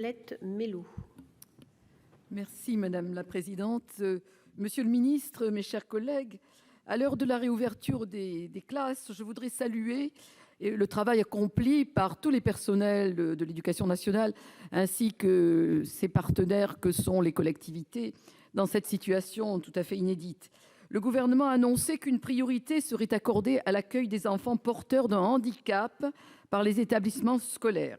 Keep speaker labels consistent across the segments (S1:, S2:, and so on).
S1: Colette Mélot.
S2: Merci Madame la Présidente. Monsieur le Ministre, mes chers collègues, à l'heure de la réouverture des classes, je voudrais saluer le travail accompli par tous les personnels de l'Éducation nationale ainsi que ses partenaires que sont les collectivités dans cette situation tout à fait inédite. Le gouvernement a annoncé qu'une priorité serait accordée à l'accueil des enfants porteurs d'un handicap par les établissements scolaires.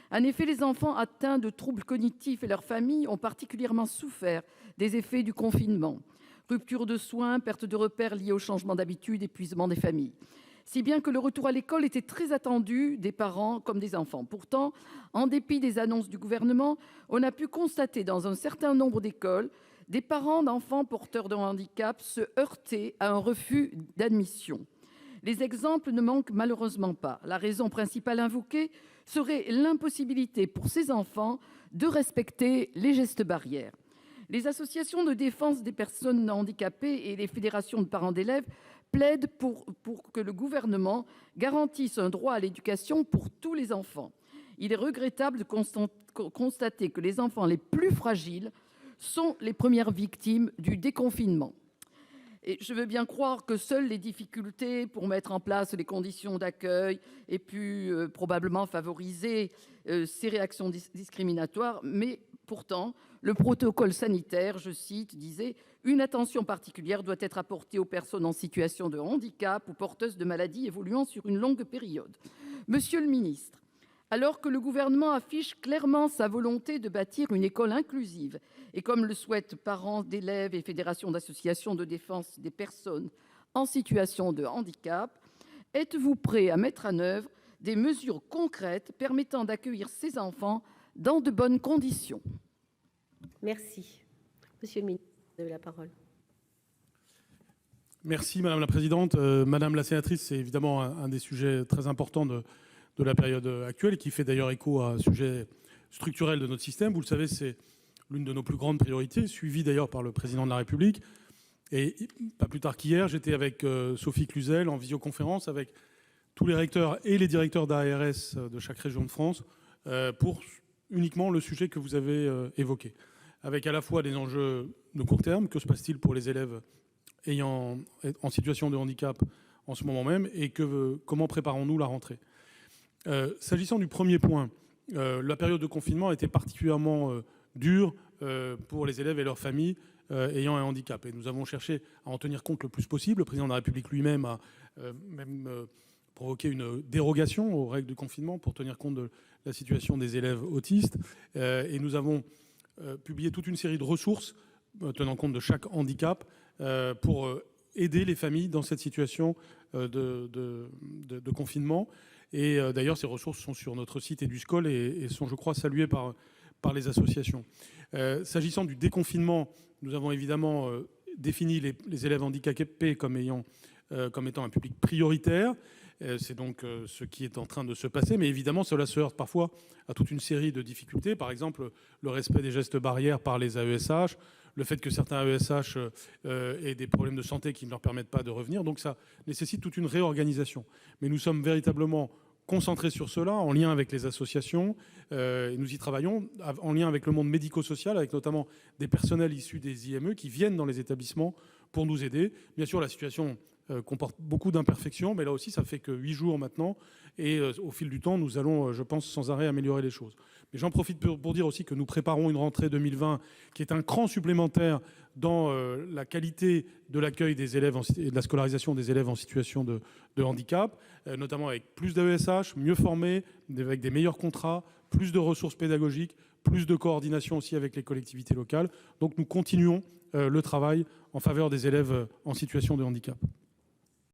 S2: En effet, les enfants atteints de troubles cognitifs et leurs familles ont particulièrement souffert des effets du confinement. Rupture de soins, perte de repères liée au changement d'habitude, épuisement des familles. Si bien que le retour à l'école était très attendu des parents comme des enfants. Pourtant, en dépit des annonces du gouvernement, on a pu constater dans un certain nombre d'écoles des parents d'enfants porteurs d'un handicap se heurter à un refus d'admission. Les exemples ne manquent malheureusement pas. La raison principale invoquée serait l'impossibilité pour ces enfants de respecter les gestes barrières. Les associations de défense des personnes handicapées et les fédérations de parents d'élèves plaident pour que le gouvernement garantisse un droit à l'éducation pour tous les enfants. Il est regrettable de constater que les enfants les plus fragiles sont les premières victimes du déconfinement. Et je veux bien croire que seules les difficultés pour mettre en place les conditions d'accueil aient pu probablement favoriser ces réactions discriminatoires, mais pourtant, le protocole sanitaire, je cite, disait « Une attention particulière doit être apportée aux personnes en situation de handicap ou porteuses de maladies évoluant sur une longue période ». Monsieur le ministre, alors que le gouvernement affiche clairement sa volonté de bâtir une école inclusive, et comme le souhaitent parents d'élèves et fédérations d'associations de défense des personnes en situation de handicap, êtes-vous prêt à mettre en œuvre des mesures concrètes permettant d'accueillir ces enfants dans de bonnes conditions?
S1: Merci. Monsieur le ministre, vous avez la parole.
S3: Merci Madame la Présidente. Madame la sénatrice, c'est évidemment un des sujets très importants de la période actuelle et qui fait d'ailleurs écho à un sujet structurel de notre système. Vous le savez, c'est l'une de nos plus grandes priorités, suivie d'ailleurs par le Président de la République. Et pas plus tard qu'hier, j'étais avec Sophie Cluzel en visioconférence avec tous les recteurs et les directeurs d'ARS de chaque région de France pour uniquement le sujet que vous avez évoqué. Avec à la fois des enjeux de court terme, que se passe-t-il pour les élèves en situation de handicap en ce moment même, et comment préparons-nous la rentrée. S'agissant du premier point, la période de confinement a été particulièrement dure pour les élèves et leurs familles ayant un handicap. Et nous avons cherché à en tenir compte le plus possible. Le président de la République lui-même a provoqué une dérogation aux règles du confinement pour tenir compte de la situation des élèves autistes. Et nous avons publié toute une série de ressources tenant compte de chaque handicap pour aider les familles dans cette situation de confinement. Et d'ailleurs, ces ressources sont sur notre site EduScol et sont, je crois, saluées par les associations. S'agissant du déconfinement, nous avons évidemment défini les élèves handicapés comme étant un public prioritaire. C'est donc ce qui est en train de se passer. Mais évidemment, cela se heurte parfois à toute une série de difficultés. Par exemple, le respect des gestes barrières par les AESH, le fait que certains AESH aient des problèmes de santé qui ne leur permettent pas de revenir. Donc ça nécessite toute une réorganisation. Mais nous sommes véritablement concentrés sur cela, en lien avec les associations. Et nous y travaillons en lien avec le monde médico-social, avec notamment des personnels issus des IME qui viennent dans les établissements pour nous aider. Bien sûr, la situation comporte beaucoup d'imperfections, mais là aussi, ça fait que 8 jours maintenant. Et au fil du temps, nous allons, je pense, sans arrêt améliorer les choses. Mais j'en profite pour dire aussi que nous préparons une rentrée 2020 qui est un cran supplémentaire dans la qualité de l'accueil des élèves et de la scolarisation des élèves en situation de handicap, notamment avec plus d'AESH, mieux formés, avec des meilleurs contrats, plus de ressources pédagogiques, plus de coordination aussi avec les collectivités locales. Donc nous continuons le travail en faveur des élèves en situation de handicap.